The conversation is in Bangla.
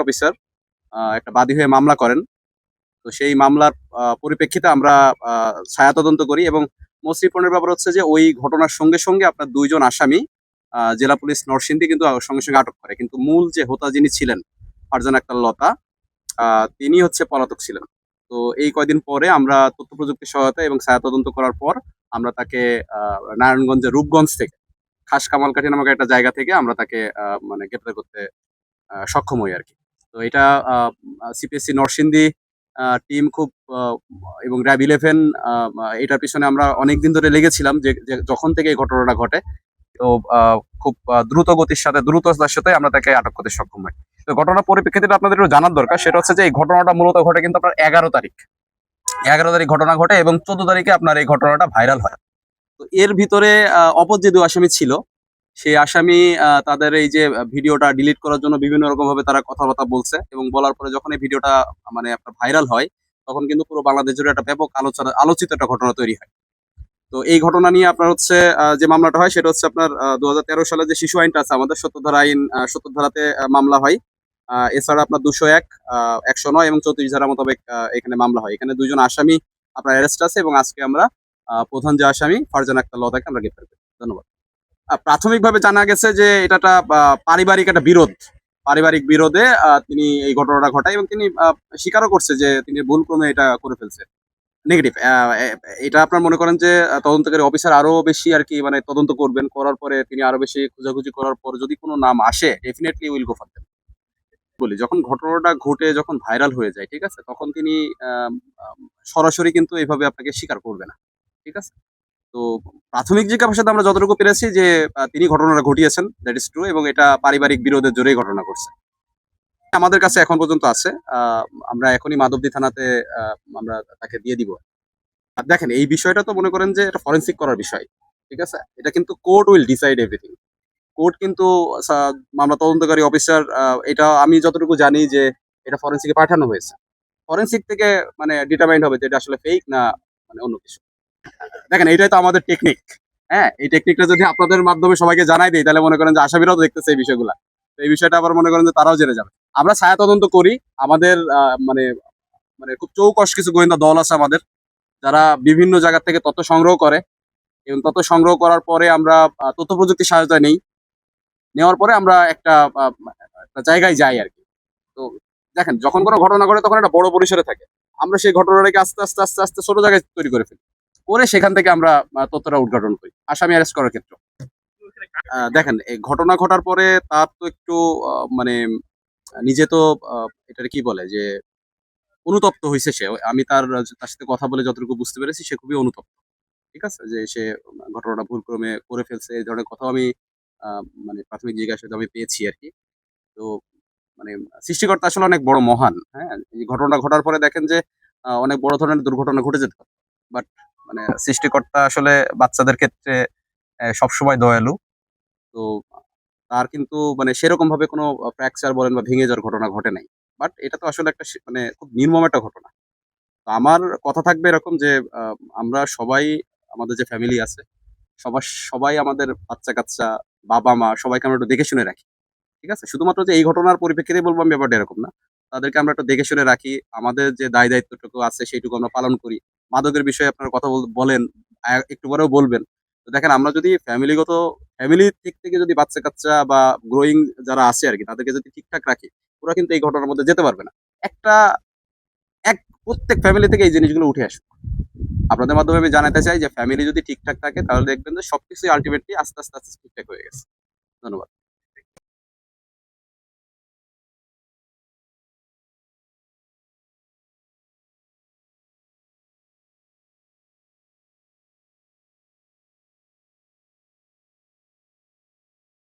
অফিসার একটা বাদী হয়ে মামলা করেন। তো সেই মামলার পরিপ্রেক্ষিতে আমরা ছায়া তদন্ত করি এবং মোস্ট ইম্পর্টেন্ট ব্যাপার হচ্ছে যে ওই ঘটনার সঙ্গে সঙ্গে আপনার ২ জন আসামি জেলা পুলিশ নরসিংদী কিন্তু সঙ্গে সঙ্গে আটক করে। কিন্তু মূল যে হোতা যিনি ছিলেন ফারজানা আক্তার লতা, তিনি হচ্ছে পলাতক ছিলেন। তো এই কয়দিন পরে আমরা তথ্য প্রযুক্তির সহায়তা এবং ছায়া তদন্ত করার পর আমরা তাকে নারায়ণগঞ্জের রূপগঞ্জ থেকে খাস কামালকাঠি নামক একটা জায়গা থেকে আমরা তাকে মানে গ্রেপ্তার করতে সক্ষম হই আরকি। তো এটা সিপিএসসি নরসিংদী টিম খুব এবং র‍্যাব 11 এটার পিছনে আমরা অনেকদিন ধরে লেগেছিলাম যে যখন থেকে এই ঘটনাটা ঘটে। তো খুব দ্রুত গতির সাথে দ্রুততার সাথে আমরা তাকে আটক করতে সক্ষম হই। তো ঘটনার পরিপ্রেক্ষিতে আপনাদের একটু জানার দরকার, সেটা হচ্ছে যে এই ঘটনাটা মূলত ঘটে কিন্তু আপনার ১১ তারিখ। ১১ তারিখ ঘটনা ঘটে এবং ১৪ তারিখে আপনার এই ঘটনাটা ভাইরাল হয়। তো এর ভিতরে অপর যে ২ আসামি ছিল, সেই আসামি তাদের এই যে ভিডিওটা ডিলিট করার জন্য বিভিন্ন রকমভাবে তারা কথাবার্তা বলছে এবং বলার পরে যখন এই ভিডিওটা মানে আপনার ভাইরাল হয়, তখন কিন্তু পুরো বাংলাদেশ জুড়ে একটা ব্যাপক আলোচিত একটা ঘটনা তৈরি হয়। তো এই ঘটনা নিয়ে আপনার হচ্ছে যে মামলাটা হয় সেটা হচ্ছে আপনার ২০১৩ সালে যে শিশু আইনটা আছে আমাদের ৭০ ধারা আইন ৭০ ধারাতে মামলা হয়। এছাড়া আপনার ২০১, ১০৯ এবং ৩৪ ধারা মোতাবেক এখানে মামলা হয়। এখানে ২ জন আসামি আপনার অ্যারেস্ট আছে এবং আজকে আমরা প্রধান যে আসামি ফারজানা আক্তার লতাকে আমরা গ্রেপ্তার করি। ধন্যবাদ। প্রাথমিকভাবে জানা গেছে যে এটা একটা পারিবারিক একটা বিরোধ। পারিবারিক বিরোধে তিনি এই ঘটনাটা ঘটায় এবং তিনি স্বীকারও করছে যে তিনি ভুলক্রমে এটা করে ফেলছে। নেগেটিভ। এটা আপনার মনে করেন যে তদন্তকারী অফিসার আরো বেশি আরকি মানে তদন্ত করবেন। করার পরে তিনি আরো বেশি খোঁজাখুঁজি করার পর যদি কোন নাম আসে definitely will go for them. বলি যখন ঘটনাটা ঘটে যখন ভাইরাল হয়ে যায়, ঠিক আছে? তখন তিনি আম আম সরাসরি কিন্তু এভাবে আপনাকে স্বীকার করবে না। ঠিক আছে? তো প্রাথমিক জিজ্ঞাসাবাদে আমরা যতটুকু পেরেছি যে তিনি ঘটনাটা ঘটিয়েছেন, দ্যাট ইস ট্রু এবং এটা পারিবারিক বিরোধের জোরেই ঘটনা ঘটছে। আমাদের কাছে এখন পর্যন্ত আছে। আমরা এখনই মাধবদী থানাতে আ আমরা তাকে দিয়ে দিব। আর দেখেন এই বিষয়টা তো মনে করেন যে এটা ফরেনসিক করার বিষয়। ঠিক আছে? এটা কিন্তু court will decide everything. Court কিন্তু সা মামলা তদন্তকারী অফিসার এটা আমি যতটুকু জানি যে এটা ফরেনসিকে পাঠানো হয়েছে। ফরেনসিক থেকে মানে ডিটারমাইন্ড হবে যে এটা আসলে ফেক না মানে অন্য কিছু। দেখেন এইটাই তো আমাদের টেকনিক। হ্যাঁ? এই টেকনিকটা যদি আপনাদের মাধ্যমে সবাইকে জানাই দেই তাহলে মনে করেন যে আসামিরাও দেখতেছে এই বিষয়গুলা। তো এই বিষয়টা আবার মনে করেন যে তারাও জেনে যাবে। আমরা ছায়া তদন্ত করি। আমাদের মানে মানে খুব চৌকস কিছু গোয়েন্দা দল আছে আমাদের। যারা বিভিন্ন জায়গা থেকে তথ্য সংগ্রহ করে এবং তথ্য সংগ্রহ করার পরে আমরা তথ্য প্রযুক্তির সহায়তা নেই। নেওয়ার পরে আমরা একটা জায়গায় যাই আরকি। তো দেখেন যখন কোন ঘটনা ঘটে তখন একটা বড় পরিসরে থাকে। আমরা সেই ঘটনাটাকে আস্তে ছোট জায়গায় তৈরি করে ফেলি। করে সেখান থেকে আমরা তথ্যটা উদ্ঘাটন করি। আসামি অ্যারেস্ট করার ক্ষেত্রেও। দেখেন এই ঘটনা ঘটার পরে তার তো একটু মানে নিজে তো আ এটারে কি বলে যে অনুতপ্ত হইছে সে। আমি তার সাথে কথা বলে যতটুকু বুঝতে পেরেছি সে খুবই অনুতপ্ত। ঠিক আছে? যে সে ঘটনাটা ভুলক্রমে করে ফেলছে। এই ধরনের কথাও আমি আ মানে প্রাথমিক জিজ্ঞাসাবাদে আমি পেয়েছি আরকি। তো মানে সৃষ্টিকর্তা আসলে অনেক বড় মহান। হ্যাঁ? এই ঘটনাটা ঘটার পরে দেখেন যে অনেক বড় ধরনের দুর্ঘটনা ঘটে যেতে পারে। বাট মানে সৃষ্টিকর্তা আসলে বাচ্চাদের ক্ষেত্রে সবসময় দয়ালু। তো তার কিন্তু মানে সেরকমভাবে কোনো ফ্র্যাকচার বলেন বা ভেঙে যাওয়ার ঘটনা ঘটে নাই। বাট এটা তো আসলে একটা মানে খুব নির্মম একটা ঘটনা। তো আমার কথা থাকবে এরকম যে আ আমরা সবাই আমাদের যে ফ্যামিলি আছে, সবাই আমাদের বাচ্চা-কাচ্চা, বাবা-মা সবাইকে আমরা একটু দেখে শুনে রাখি। ঠিক আছে? শুধুমাত্র যে এই ঘটনার পরিপ্রেক্ষিতেই বলব আমি ব্যাপারটা এরকম না। তাদেরকে আমরা একটু দেখে শুনে রাখি। আমাদের যে দায়-দায়িত্বটুকু আছে সেইটুকু আমরা পালন করি। মাদকের বিষয়ে আপনারা কথা বলেন, একটু পরেও বলবেন। তো দেখেন আমরা যদি ফ্যামিলির দিক থেকে যদি বাচ্চা-কাচ্চা বা গ্রোইং যারা আছে আরকি তাদেরকে যদি ঠিকঠাক রাখি, ওরা কিন্তু এই ঘটনার মধ্যে যেতে পারবে না। একটা প্রত্যেক ফ্যামিলি থেকে এই জিনিসগুলো উঠে আসুক। আপনাদের মাধ্যমে আমি জানাতে চাই যে ফ্যামিলি যদি ঠিকঠাক থাকে তাহলে দেখবেন যে সবকিছুই আল্টিমেটলি আস্তে ঠিকঠাক হয়ে গেছে। ধন্যবাদ।